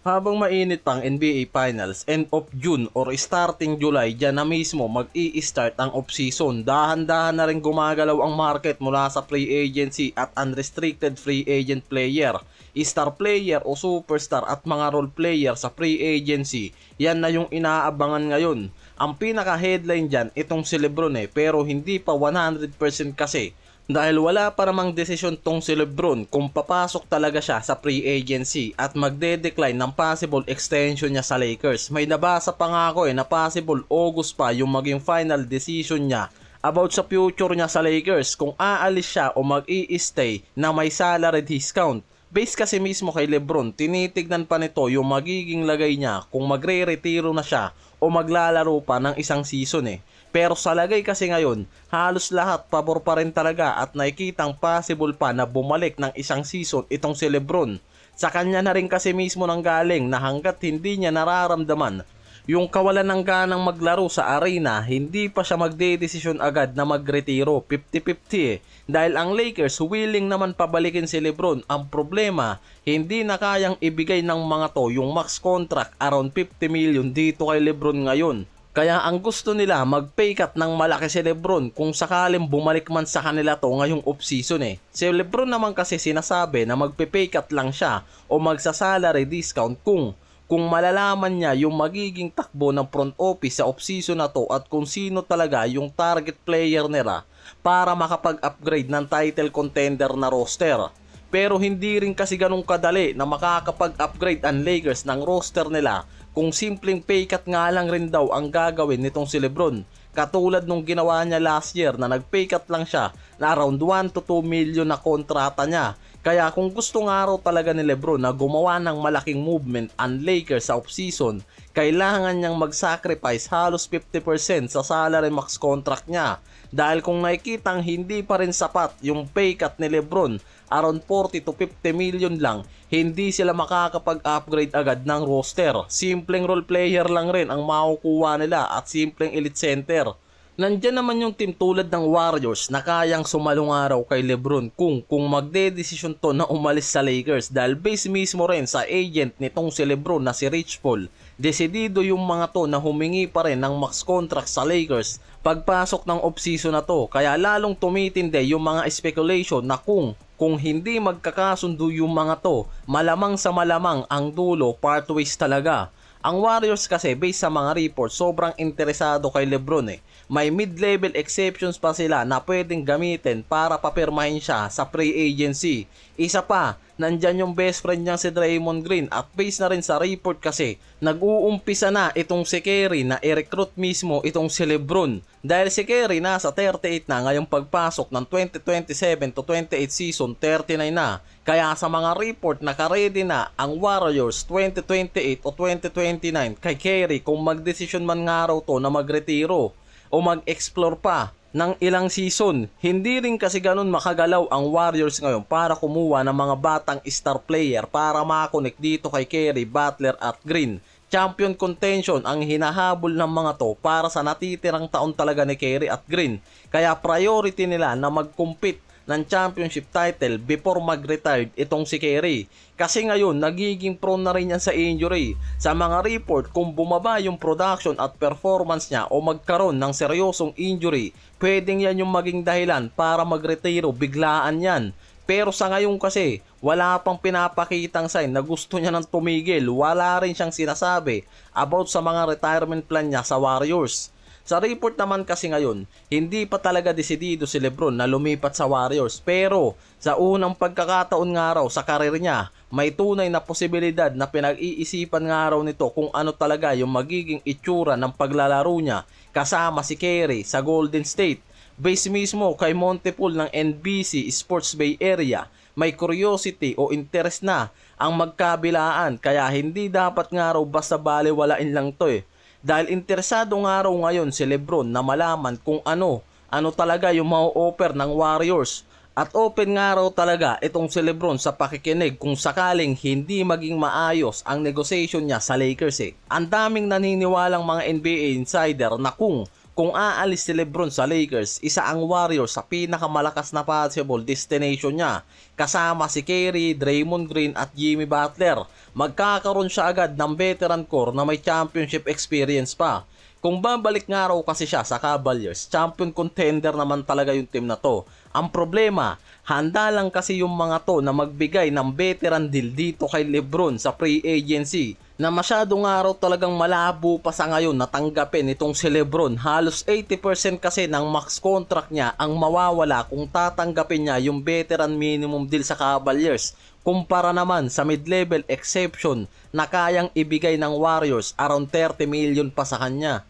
Habang mainit pang NBA Finals, end of June or starting July, dyan na mismo mag-i-start ang off-season. Dahan-dahan na rin gumagalaw ang market mula sa free agency at unrestricted free agent player, star player o superstar at mga role player sa free agency. Yan na yung inaabangan ngayon. Ang pinaka-headline dyan, itong si LeBron pero hindi pa 100% kasi. Dahil wala pa namang desisyon tong si LeBron kung papasok talaga siya sa free agency at magde-decline ng possible extension niya sa Lakers. May nabasa pa nga ako na possible August pa yung maging final decision niya about sa future niya sa Lakers kung aalis siya o mag-i-stay na may salary discount. Base kasi mismo kay LeBron, tinitignan pa nito yung magiging lagay niya kung magre-retiro na siya o maglalaro pa ng isang season. Pero sa lagay kasi ngayon, halos lahat pabor pa rin talaga at nakikitang possible pa na bumalik ng isang season itong si LeBron. Sa kanya na rin kasi mismo nang galing na hanggat hindi niya nararamdaman yung kawalan ng ganang maglaro sa arena, hindi pa siya magdedesisyon agad na magretiro. 50-50 Dahil ang Lakers willing naman pabalikin si LeBron. Ang problema, hindi na kayang ibigay ng mga to yung max contract around 50 million dito kay LeBron ngayon. Kaya ang gusto nila mag-pay cut ng malaki si LeBron kung sakaling bumalik man sa kanila to ngayong off-season. Si LeBron naman kasi sinasabi na magpe-pay cut lang siya o magsa-salary discount kung malalaman niya yung magiging takbo ng front office sa off-season na to at kung sino talaga yung target player nila para makapag-upgrade ng title contender na roster. Pero hindi rin kasi ganun kadali na makakapag-upgrade ang Lakers ng roster nila kung simpleng pay cut nga lang rin daw ang gagawin nitong si LeBron. Katulad nung ginawa niya last year na nag-pay cut lang siya na around 1 to 2 million na kontrata niya. Kaya kung gusto nga raw talaga ni LeBron na gumawa ng malaking movement ang Lakers sa off-season, kailangan niyang mag-sacrifice halos 50% sa salary max contract niya. Dahil kung nakikitang hindi pa rin sapat yung pay cut ni LeBron, around 40 to 50 million lang, hindi sila makakapag-upgrade agad ng roster. Simpleng role player lang rin ang makukuha nila at simpleng elite center. Nandyan naman yung team tulad ng Warriors na kayang sumalong araw kay LeBron kung magde-desisyon to na umalis sa Lakers dahil base mismo rin sa agent nitong si LeBron na si Rich Paul. Desidido yung mga to na humingi pa rin ng max contract sa Lakers pagpasok ng off-season na to, kaya lalong tumitindi yung mga speculation na kung hindi magkakasundo yung mga to, malamang sa malamang ang dulo part ways talaga. Ang Warriors kasi based sa mga reports sobrang interesado kay LeBron. May mid-level exceptions pa sila na pwedeng gamitin para papirmahin siya sa free agency. Isa pa, nandyan yung best friend niya si Draymond Green at based na rin sa report kasi nag-uumpisa na itong si Curry na i-recruit mismo itong si LeBron. Dahil si Curry nasa 38 na ngayong pagpasok ng 2027 to 28 season, 39 na. Kaya sa mga report naka-ready na ang Warriors 2028 o 2029 kay Curry kung magdesisyon man nga raw to na magretiro o mag-explore pa ng ilang season. Hindi rin kasi ganun makagalaw ang Warriors ngayon para kumuha ng mga batang star player para makakonect dito kay Curry, Butler at Green. Champion contention ang hinahabol ng mga to para sa natitirang taon talaga ni Curry at Green. Kaya priority nila na mag-compete ng championship title before mag-retired itong si Curry. Kasi ngayon, nagiging prone na rin yan sa injury. Sa mga report, kung bumaba yung production at performance niya o magkaroon ng seryosong injury, pwedeng yan yung maging dahilan para mag-retiro, biglaan yan. Pero sa ngayon kasi, wala pang pinapakitang sign na gusto niya nang tumigil. Wala rin siyang sinasabi about sa mga retirement plan niya sa Warriors. Sa report naman kasi ngayon, hindi pa talaga desidido si LeBron na lumipat sa Warriors. Pero sa unang pagkakataon nga raw sa karir niya, may tunay na posibilidad na pinag-iisipan nga raw nito kung ano talaga yung magiging itsura ng paglalaro niya kasama si Curry sa Golden State. Base mismo kay Montepool ng NBC Sports Bay Area, may curiosity o interest na ang magkabilaan kaya hindi dapat nga raw basta balewalain lang to Dahil interesado nga raw ngayon si LeBron na malaman kung ano talaga yung ma-offer ng Warriors. At open nga raw talaga itong si LeBron sa pakikinig kung sakaling hindi maging maayos ang negotiation niya sa Lakers. Ang daming naniniwalang mga NBA insider na kung Kung aalis si LeBron sa Lakers, isa ang Warriors sa pinakamalakas na possible destination niya. Kasama si Kyrie, Draymond Green at Jimmy Butler. Magkakaroon siya agad ng veteran core na may championship experience pa. Kung babalik nga raw kasi siya sa Cavaliers, champion contender naman talaga yung team na to. Ang problema, handa lang kasi yung mga to na magbigay ng veteran deal dito kay LeBron sa free agency na masyado nga raw talagang malabo pa sa ngayon na tanggapin itong si LeBron. Halos 80% kasi ng max contract niya ang mawawala kung tatanggapin niya yung veteran minimum deal sa Cavaliers. Kumpara naman sa mid-level exception na kayang ibigay ng Warriors around 30 million pa sa kanya.